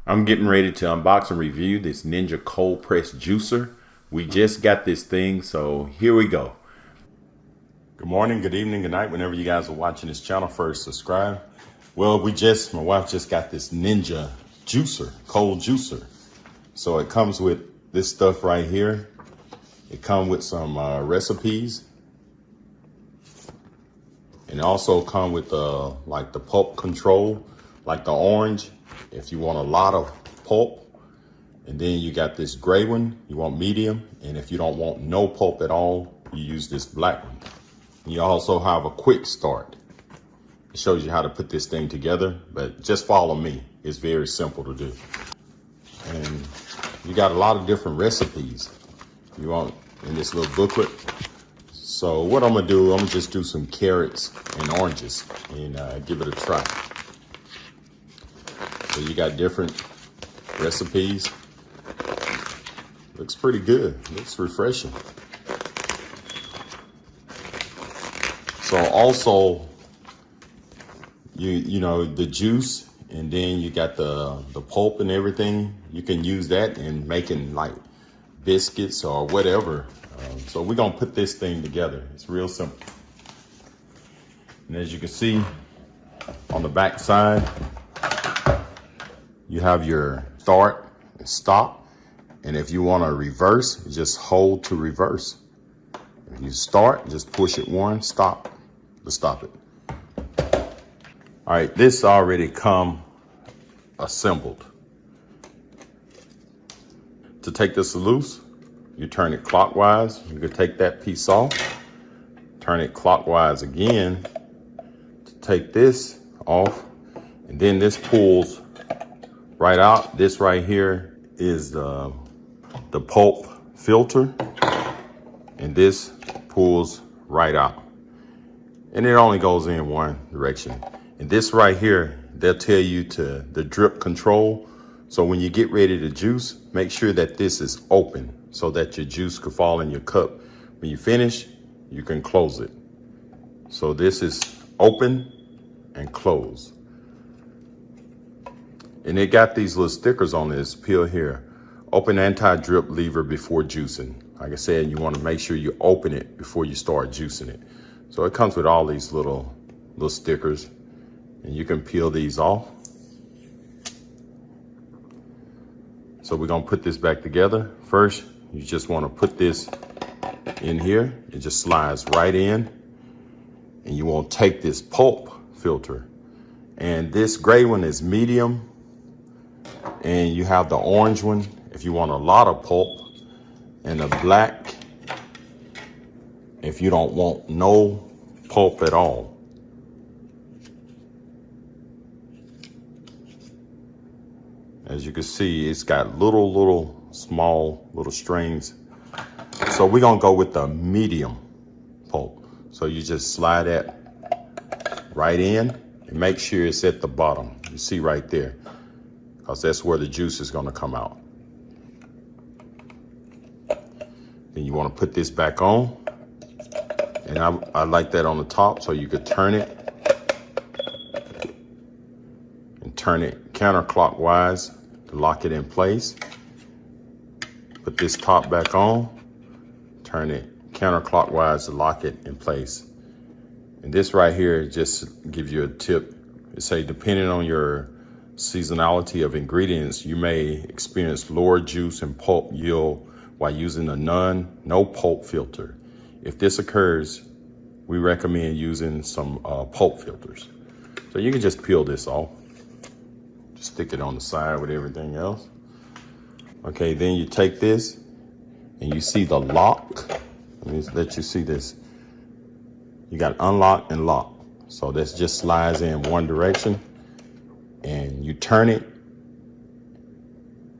I'm getting ready to unbox and review this Ninja cold press juicer. We just got this thing, so here we go. Good morning, good evening, good night. Whenever you guys are watching this channel, first subscribe. Well, my wife just got this Ninja juicer, cold juicer. So it comes with this stuff right here. It comes with some recipes. And also come with like the pulp control, like the orange, if you want a lot of pulp. And then you got this gray one, you want medium. And if you don't want no pulp at all, you use this black one. You also have a quick start. It shows you how to put this thing together, but just follow me. It's very simple to do. And you got a lot of different recipes you want in this little booklet. So what I'm gonna do, I'm gonna just do some carrots and oranges and give it a try. So you got different recipes. Looks pretty good, looks refreshing. So also, you know, the juice, and then you got the pulp and everything. You can use that in making like biscuits or whatever. So we're gonna put this thing together. It's real simple. And as you can see on the back side, you have your start and stop. And if you wanna reverse, you just hold to reverse. If you start, just push it one, stop to stop it. All right, this already come assembled. To take this loose, you turn it clockwise. You can take that piece off, turn it clockwise again to take this off. And then this pulls right out. This right here is the pulp filter. And this pulls right out. And it only goes in one direction. And this right here, they'll tell you the drip control. So when you get ready to juice, make sure that this is open so that your juice could fall in your cup. When you finish, you can close it. So this is open and close. And it got these little stickers on this peel here. Open anti-drip lever before juicing. Like I said, you want to make sure you open it before you start juicing it. So it comes with all these little stickers, and you can peel these off. So we're gonna put this back together. First, you just wanna put this in here. It just slides right in. And you wanna take this pulp filter. And this gray one is medium. And you have the orange one if you want a lot of pulp. And the black if you don't want no pulp at all. As you can see, it's got small strings. So we're gonna go with the medium pulp. So you just slide that right in and make sure it's at the bottom. You see right there, because that's where the juice is gonna come out. Then you wanna put this back on. And I like that on the top, so you could turn it and turn it counterclockwise to lock it in place. Put this top back on, turn it counterclockwise to lock it in place. And this right here just gives you a tip. It say, depending on your seasonality of ingredients, you may experience lower juice and pulp yield while using a no pulp filter. If this occurs, we recommend using some pulp filters. So you can just peel this off. Just stick it on the side with everything else. Okay, then you take this and you see the lock. Let me let you see this. You got unlock and lock. So this just slides in one direction and you turn it,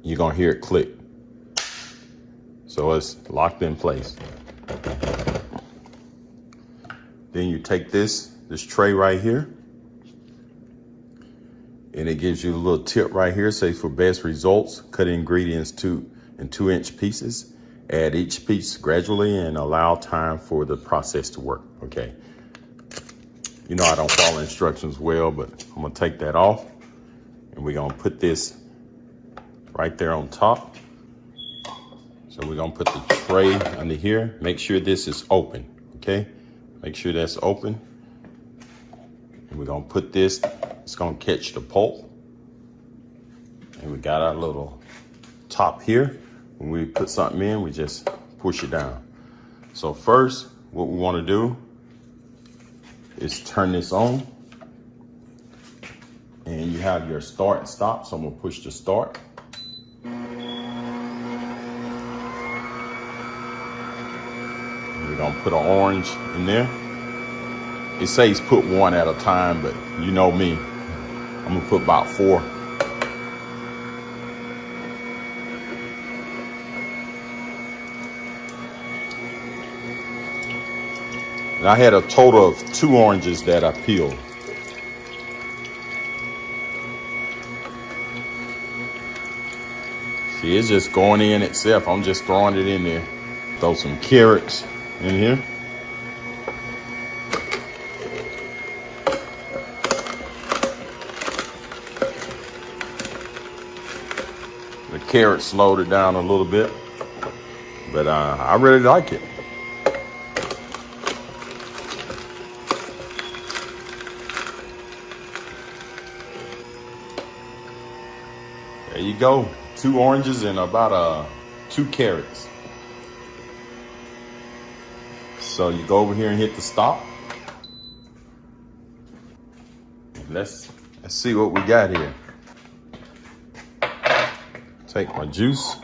you're gonna hear it click. So it's locked in place. Then you take this tray right here, and it gives you a little tip right here. Say, for best results, cut ingredients in 2-inch pieces. Add each piece gradually and allow time for the process to work. Okay. You know I don't follow instructions well, but I'm gonna take that off, and we're gonna put this right there on top. So we're gonna put the tray under here. Make sure this is open, okay? Make sure that's open. And we're gonna put this, it's gonna catch the pulp. And we got our little top here. When we put something in, we just push it down. So first, what we wanna do is turn this on. And you have your start and stop, so I'm gonna push the start. We're gonna put an orange in there. It says put one at a time, but you know me. I'm gonna put about 4. And I had a total of 2 oranges that I peeled. See, it's just going in itself. I'm just throwing it in there. Throw some carrots in here. The carrots slowed it down a little bit, but I really like it. There you go. 2 oranges and about 2 carrots. So you go over here and hit the stop. Let's see what we got here. Take my juice.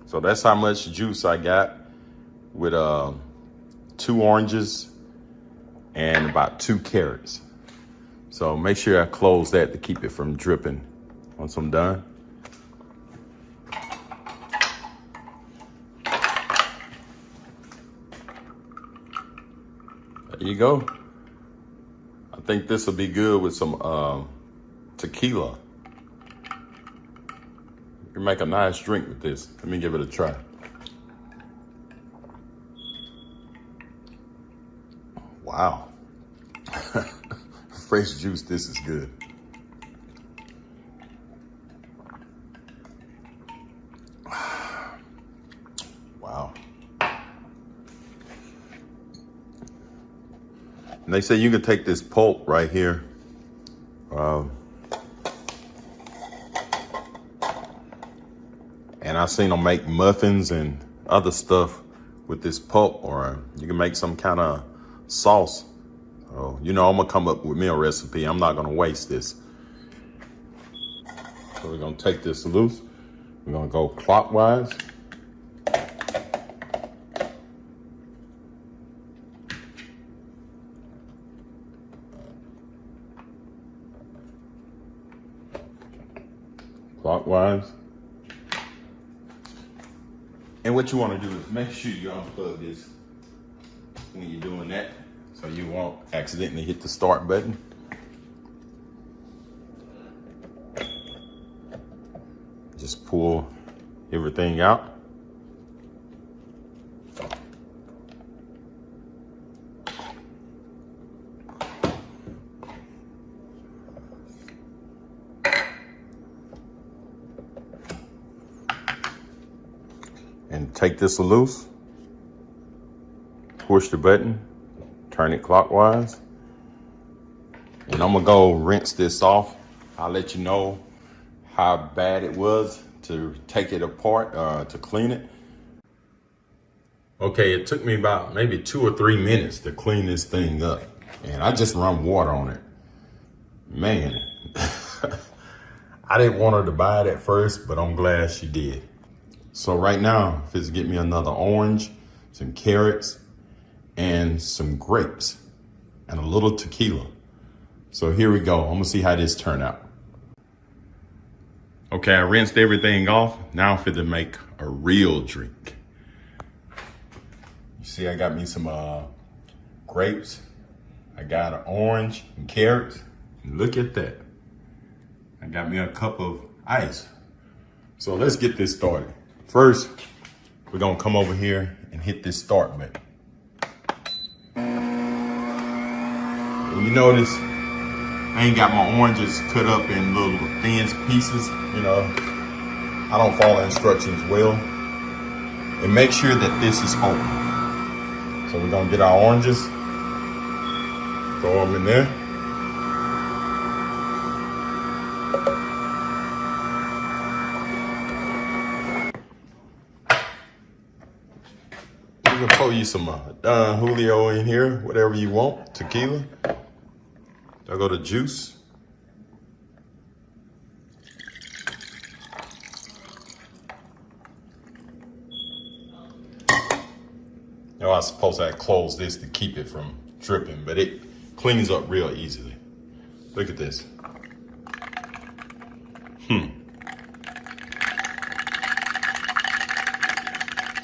So that's how much juice I got with 2 oranges and about 2 carrots. So make sure I close that to keep it from dripping once I'm done. There you go. I think this will be good with some tequila. You can make a nice drink with this. Let me give it a try. Wow. Fresh juice, this is good. Wow. And they say you can take this pulp right here. And I've seen them make muffins and other stuff with this pulp, or you can make some kind of sauce. So, you know, I'm gonna come up with me a recipe. I'm not gonna waste this. So we're gonna take this loose. We're gonna go clockwise. Clockwise. And what you want to do is make sure you unplug this when you're doing that, so you won't accidentally hit the start button. Just pull everything out. And take this loose, push the button, turn it clockwise. And I'm gonna go rinse this off. I'll let you know how bad it was to take it apart, to clean it. Okay, it took me about maybe 2 or 3 minutes to clean this thing up. And I just run water on it. Man, I didn't want her to buy it at first, but I'm glad she did. So right now, if it's get me another orange, some carrots, and some grapes, and a little tequila. So here we go. I'm gonna see how this turn out. Okay, I rinsed everything off. Now I'm finna make a real drink. You see, I got me some grapes. I got an orange and carrots. And look at that. I got me a cup of ice. So let's get this started. First, we're gonna come over here and hit this start button. And you notice I ain't got my oranges cut up in little thin pieces. You know, I don't follow instructions well. And make sure that this is open. So we're gonna get our oranges, throw them in there. You can pour you some Don Julio in here, whatever you want, tequila. I'll go to juice. Now I suppose I close this to keep it from dripping, but it cleans up real easily. Look at this.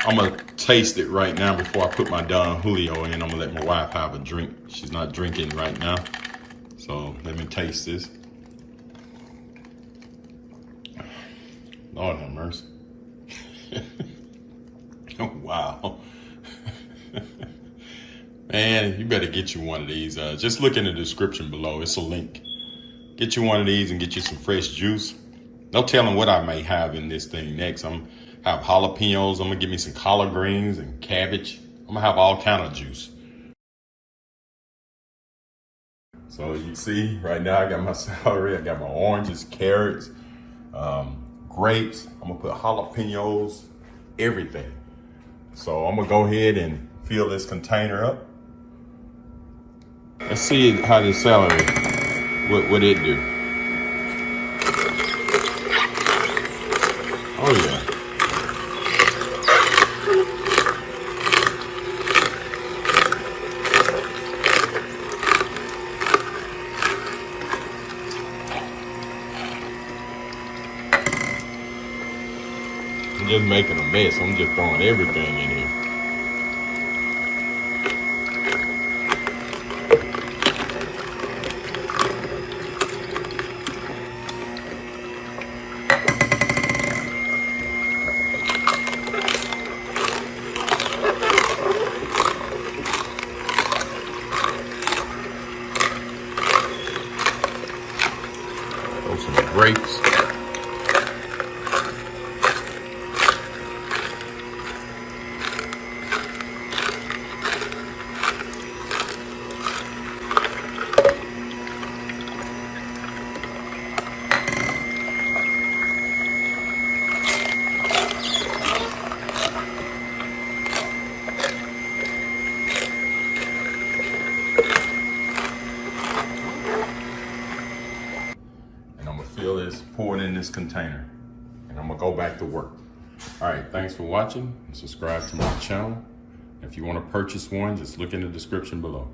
I'm gonna taste it right now before I put my Don Julio in. I'm gonna let my wife have a drink. She's not drinking right now. So let me taste this. Lord have mercy. Oh, wow. Man, you better get you one of these. Just look in the description below. It's a link. Get you one of these and get you some fresh juice. No telling what I may have in this thing next. I'm have jalapenos. I'm gonna give me some collard greens and cabbage. I'm gonna have all kind of juice. So you see, right now I got my celery, I got my oranges, carrots, grapes. I'm gonna put jalapenos, everything. So I'm gonna go ahead and fill this container up. Let's see how this celery, what it do. Oh yeah. I'm just making a mess. I'm just throwing everything in here. Throw some grapes. Fill this, pour it in this container, and I'm gonna go back to work. All right, thanks for watching and subscribe to my channel. If you want to purchase one, just look in the description below.